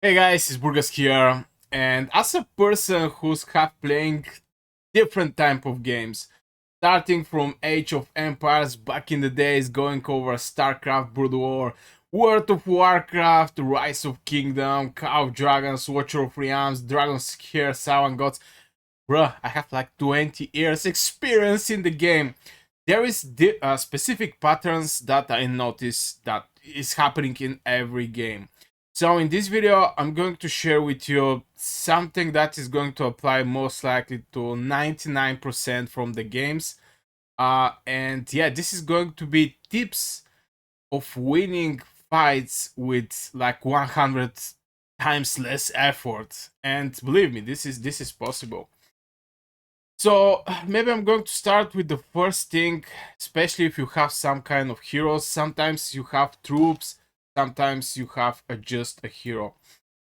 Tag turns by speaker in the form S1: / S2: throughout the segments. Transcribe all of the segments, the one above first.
S1: Hey guys, it's Burgas here, and as a person who's have playing different type of games, starting from Age of Empires back in the days, going over StarCraft, Brood War, World of Warcraft, Rise of Kingdom, Call of Dragons, Watcher of Realms, Dragon's Here, Sawan Gods. Bruh, I have like 20 years experience in the game. There is specific patterns that I notice that is happening in every game. So in this video, I'm going to share with you something that is going to apply most likely to 99% from the games. And yeah, this is going to be tips of winning fights with like 100 times less effort. And believe me, this is possible. So maybe I'm going to start with the first thing, especially if you have some kind of heroes. Sometimes you have troops, sometimes you have just a hero.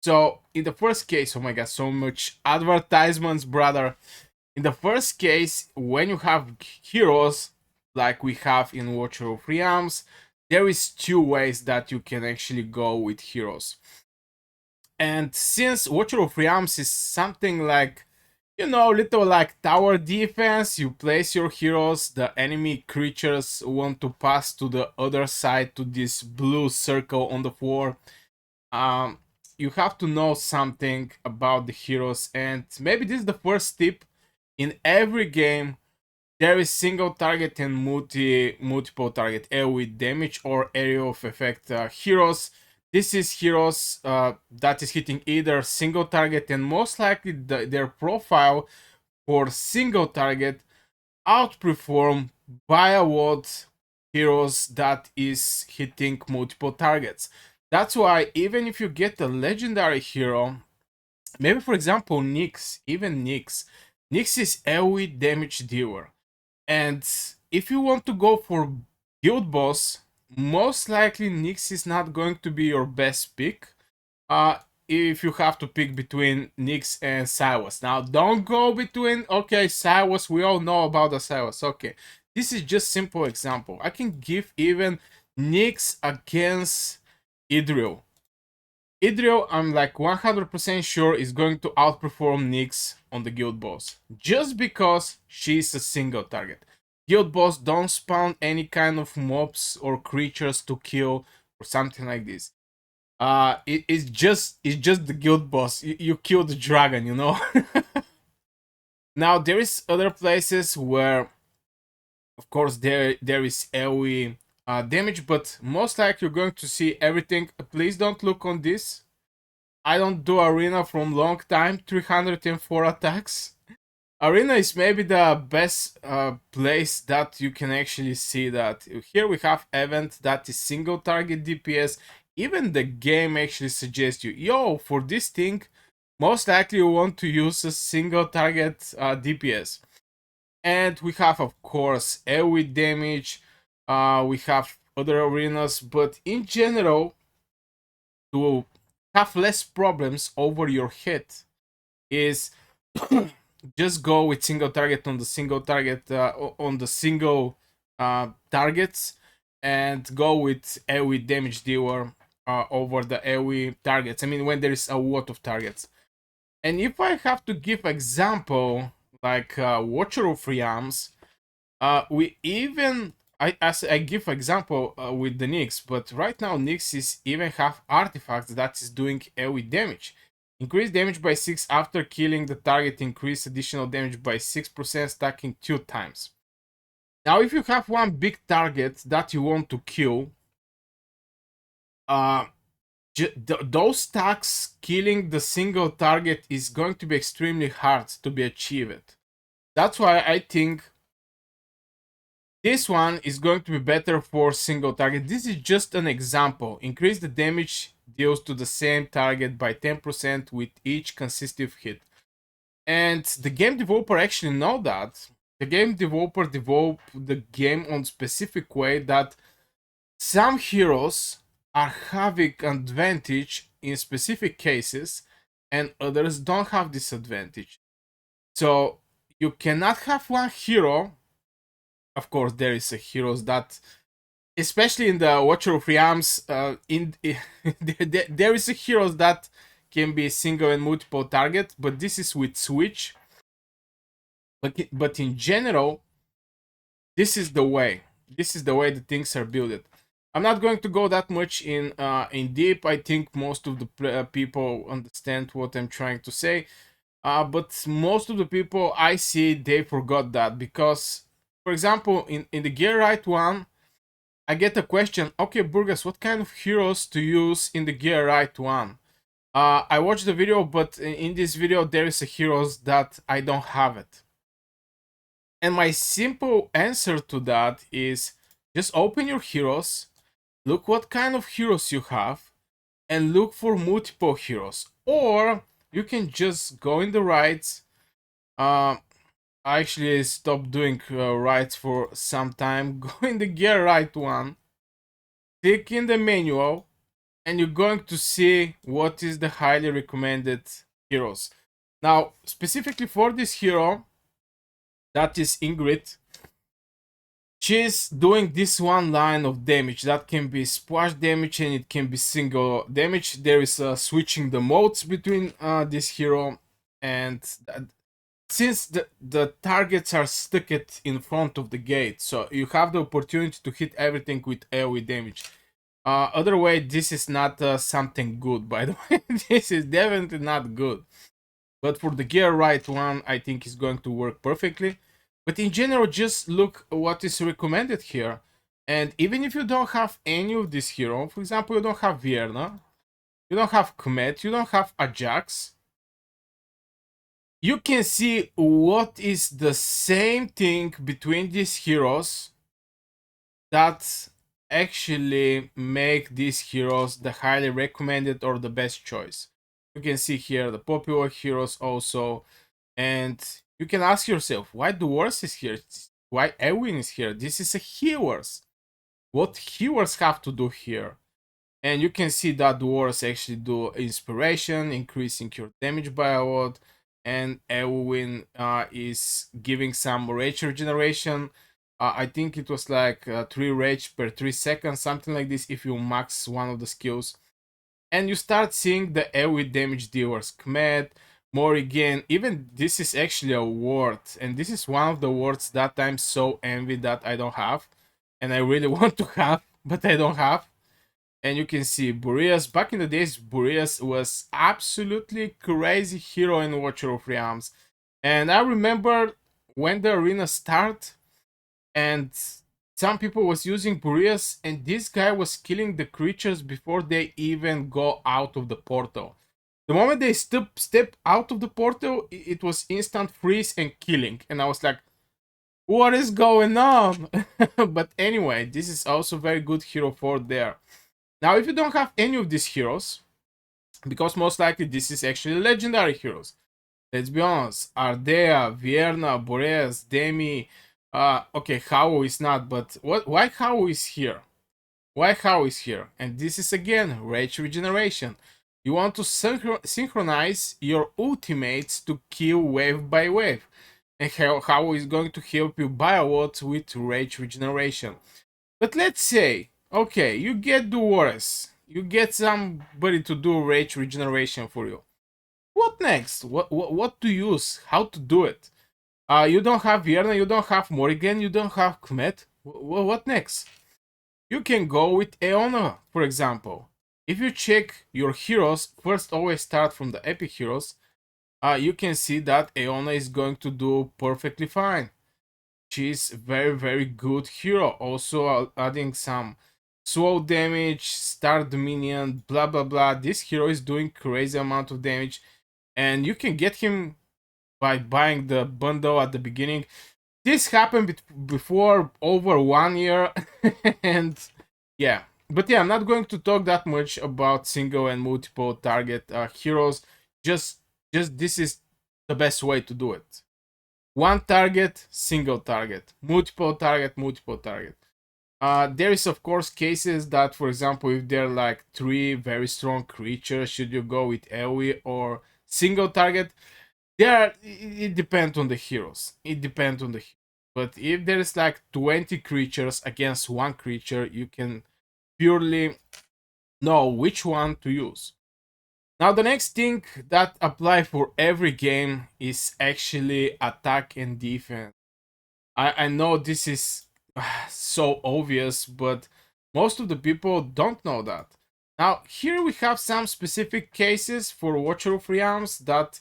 S1: So in the first case, oh my god, so much advertisements, brother. In the first case, when you have heroes like we have in Watcher of Realms, there is two ways that you can actually go with heroes. And since Watcher of Realms is something like, little like tower defense, you place your heroes, the enemy creatures want to pass to the other side to this blue circle on the floor. Um, you have to know something about the heroes, and maybe this is the first tip. In every game, there is single target and multiple target AoE damage or area of effect heroes. This is heroes that is hitting either single target, and most likely their profile for single target outperform by a lot heroes that is hitting multiple targets. That's why even if you get a legendary hero, maybe for example Nyx, even Nyx is AoE damage dealer. And if you want to go for guild boss, most likely Nyx is not going to be your best pick. Uh, if you have to pick between Nyx and Sylas. Now, don't go between, okay, Sylas, we all know about the Sylas. Okay, this is just simple example. I can give even Nyx against Idril. Idril, I'm like 100% sure is going to outperform Nyx on the guild boss. Just because she's a single target. Guild boss don't spawn any kind of mobs or creatures to kill or something like this. It's just the guild boss. You kill the dragon, you know. Now there is other places where, of course, there is AoE damage, but most likely you're going to see everything. Please don't look on this. I don't do arena from long time. 304 attacks. Arena is maybe the best place that you can actually see that. Here we have event that is single target DPS. Even the game actually suggests you, yo, for this thing, most likely you want to use a single target DPS. And we have, of course, AoE damage. We have other arenas, but in general, to have less problems over your head is just go with single target on the single target on the single targets, and go with AoE damage dealer over the AoE targets. I mean, when there is a lot of targets. And if I have to give example, like Watcher of Realms, we even as I give example with the Nyx, but right now Nyx is even have artifacts that is doing AoE damage. Increase damage by 6 after killing the target, increase additional damage by 6%, stacking 2 times. Now if you have one big target that you want to kill, uh, those stacks killing the single target is going to be extremely hard to be achieved. That's why I think this one is going to be better for single target. This is just an example. Increase the damage deals to the same target by 10% with each consecutive hit. And the game developer actually know that. The game developer developed the game on specific way that some heroes are having advantage in specific cases and others don't have this advantage. So you cannot have one hero. Of course, there is a heroes that, especially in the Watcher of Realms, there is a heroes that can be single and multiple target, but this is with switch. But in general, this is the way. This is the way the things are built. I'm not going to go that much in deep. I think most of the people understand what I'm trying to say. But most of the people I see, they forgot that, because, for example, in the Gear Right one, I get a question. Okay, Burgas, what kind of heroes to use in the Gear Right one? I watched the video, but in this video there is a heroes that I don't have it. And my simple answer to that is just open your heroes, look what kind of heroes you have, and look for multiple heroes. Or you can just go in the rights. I actually stopped doing rights for some time. Go in the Gear Right one, click in the manual, and you're going to see what is the highly recommended heroes. Now, specifically for this hero, that is Ingrid, she's doing this one line of damage that can be splash damage and it can be single damage. There is switching the modes between this hero, and since the targets are stuck in front of the gate, so you have the opportunity to hit everything with AoE damage. Other way, this is not something good, by the way. This is definitely not good. But for the Gear Right one, I think it's going to work perfectly. But in general, just look what is recommended here. And even if you don't have any of this hero, for example, you don't have Vierna, you don't have Kmet, you don't have Ajax, you can see what is the same thing between these heroes that actually make these heroes the highly recommended or the best choice. You can see here the popular heroes also, and you can ask yourself, why Dwarves is here? Why Ewin is here? This is a healers. What healers have to do here? And you can see that Dwarves actually do inspiration, increasing your damage by a lot, and Ewin is giving some rage regeneration. I think it was like 3 rage per 3 seconds, something like this, if you max one of the skills. And you start seeing the AoE damage dealers, Kmet, Morrigan. Even this is actually a word, and this is one of the words that I'm so envy that I don't have, and I really want to have, but I don't have. And you can see Boreas. Back in the days, Boreas was absolutely crazy hero in Watcher of Realms. And I remember when the arena started, and some people was using Boreas, and this guy was killing the creatures before they even go out of the portal. The moment they step out of the portal, it was instant freeze and killing. And I was like, what is going on? But anyway, this is also very good hero for there. Now, if you don't have any of these heroes, because most likely this is actually legendary heroes. Let's be honest. Ardea, Vierna, Boreas, Demi. Okay, Hao is not, but why Hao is here? Why Hao is here? And this is again rage regeneration. You want to synchronize your ultimates to kill wave by wave. And Hao is going to help you by a lot with rage regeneration. But let's say, okay, you get Dwarves. You get somebody to do rage regeneration for you. What next? What to use? How to do it? You don't have Vierna, you don't have Morrigan, you don't have Kmet. What next? You can go with Eona, for example. If you check your heroes, first always start from the epic heroes, you can see that Eona is going to do perfectly fine. She's very good hero. Also adding some slow damage, star dominion, blah blah blah. This hero is doing crazy amount of damage, and you can get him by buying the bundle at the beginning. This happened before over 1 year, and yeah. But yeah, I'm not going to talk that much about single and multiple target heroes. Just this is the best way to do it. One target, single target. Multiple target, multiple target. There is of course cases that, for example, if there are like 3 very strong creatures, should you go with AoE or single target? It depends on the heroes. It depends on the heroes. But if there is like 20 creatures against one creature, you can purely know which one to use. Now the next thing that apply for every game is actually attack and defense. I know this is so obvious, but most of the people don't know that. Now here we have some specific cases for Watcher of Realms that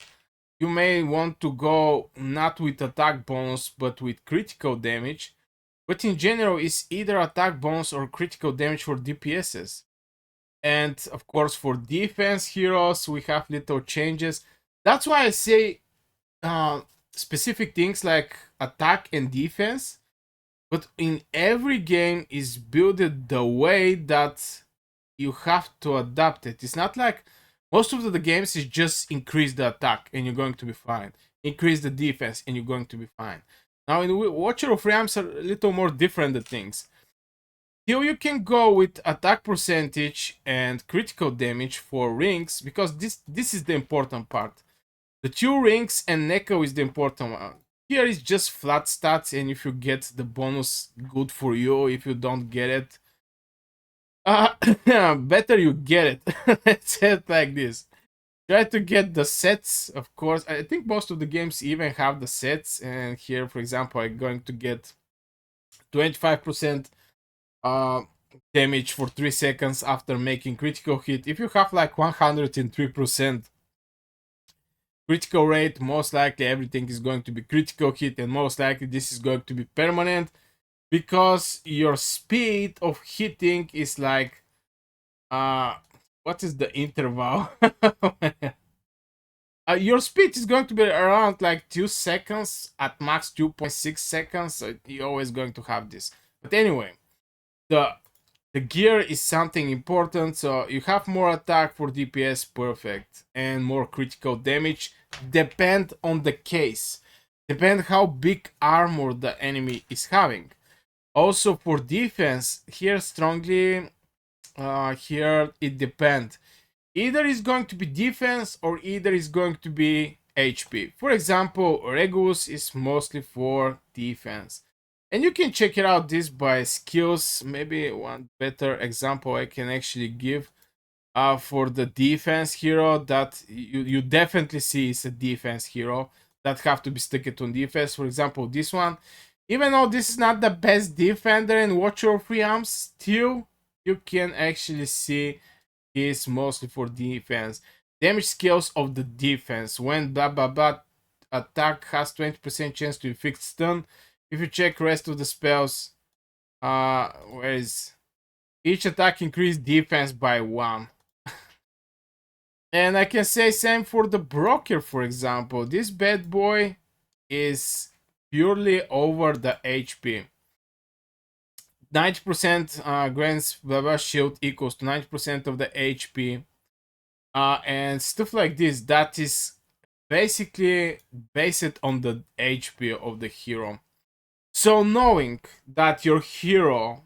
S1: you may want to go not with attack bonus but with critical damage. But in general, it's either attack bonus or critical damage for DPSs. And of course, for defense heroes, we have little changes. That's why I say specific things like attack and defense. But in every game is built the way that you have to adapt it. It's not like most of the games is just increase the attack and you're going to be fine. Increase the defense and you're going to be fine. Now in Watcher of Realms are a little more different the things. Here you can go with attack percentage and critical damage for rings because this is the important part. The 2 rings and Neko is the important one. Here is just flat stats, and if you get the bonus, good for you. If you don't get it, better you get it. Let's say it like this. Try to get the sets, of course. I think most of the games even have the sets, and here, for example, I'm going to get 25% damage for 3 seconds after making critical hit. If you have like 103% critical rate, most likely everything is going to be critical hit, and most likely this is going to be permanent because your speed of hitting is like what is the interval? Your speed is going to be around like 2 seconds, at max 2.6 seconds, so you're always going to have this. But anyway, the gear is something important, so you have more attack for DPS, perfect, and more critical damage, depend on the case, depend how big armor the enemy is having. Also for defense, here strongly, here it depends. Either is going to be defense or either is going to be HP. For example, Regulus is mostly for defense. And you can check it out this by skills. Maybe one better example I can actually give for the defense hero that you definitely see is a defense hero that have to be sticked on defense. For example, this one, even though this is not the best defender in Watcher of Realms, still you can actually see is mostly for defense. Damage skills of the defense. When blah blah blah attack has 20% chance to inflict stun. If you check rest of the spells, where is each attack increase defense by 1. And I can say same for the broker, for example. This bad boy is purely over the HP. 90% grants blah blah shield equals to 90% of the HP. And stuff like this, that is basically based on the HP of the hero. So knowing that your hero,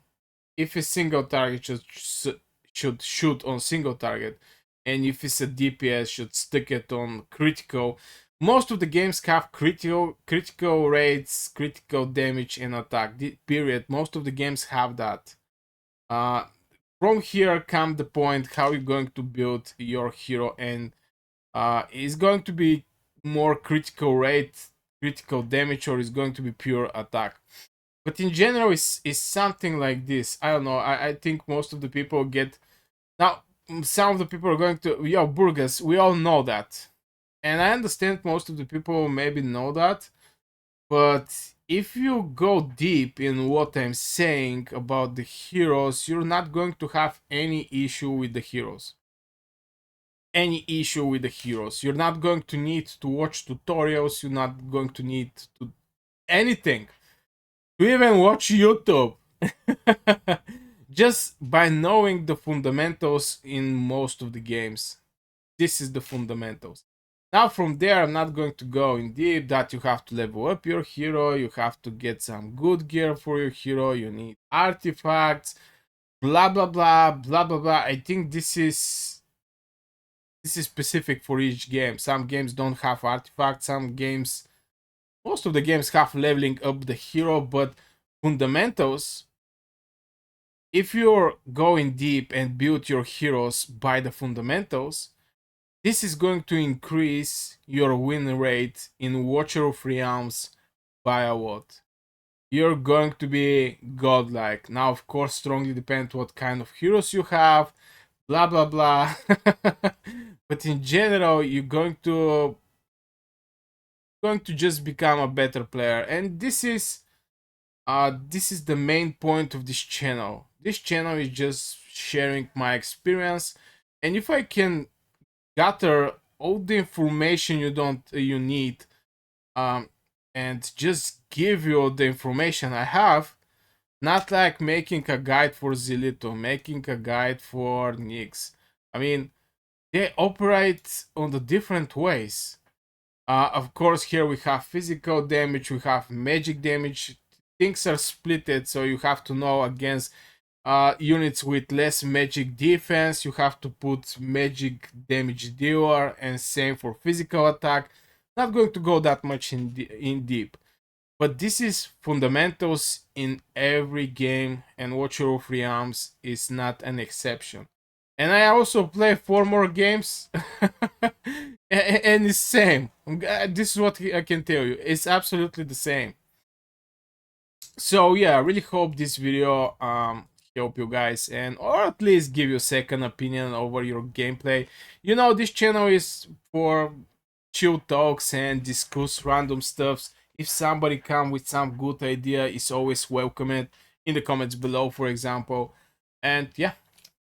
S1: if a single target should shoot on single target, and if it's a DPS should stick it on critical. Most of the games have critical rates, critical damage, and attack. Period. Most of the games have that. From here come the point how you're going to build your hero, and is going to be more critical rate, critical damage, or is going to be pure attack. But in general, it's something like this. I don't know. I think most of the people get now. Some of the people are going to, yo, Burgess, we all know that. And I understand most of the people maybe know that. But if you go deep in what I'm saying about the heroes, you're not going to have any issue with the heroes. Any issue with the heroes. You're not going to need to watch tutorials. You're not going to need to anything. To even watch YouTube. Just by knowing the fundamentals in most of the games. This is the fundamentals. Now from there, I'm not going to go in deep that you have to level up your hero, you have to get some good gear for your hero, you need artifacts, blah blah blah, blah blah blah. I think this is specific for each game. Some games don't have artifacts, some games, most of the games have leveling up the hero, but fundamentals, if you're going deep and build your heroes by the fundamentals, this is going to increase your win rate in Watcher of Realms by a lot. You're going to be godlike. Now, of course, strongly depends what kind of heroes you have, blah blah blah. But in general, you're going to just become a better player, and this is the main point of this channel. This channel is just sharing my experience, and if I can gather all the information you need, um, and just give you the information I have, not like making a guide for Zilito, making a guide for Nyx. I mean, they operate on the different ways. Of course, here we have physical damage, we have magic damage. Things are splitted, so you have to know against units with less magic defense, you have to put magic damage dealer, and same for physical attack. Not going to go that much in deep, but this is fundamentals in every game, and Watcher of Realms is not an exception. And I also play 4 more games, and it's same. This is what I can tell you. It's absolutely the same. So yeah, I really hope this video help you guys, and or at least give you a second opinion over your gameplay. You know, this channel is for chill talks and discuss random stuffs. If somebody come with some good idea, it's always welcomed in the comments below, for example. And yeah,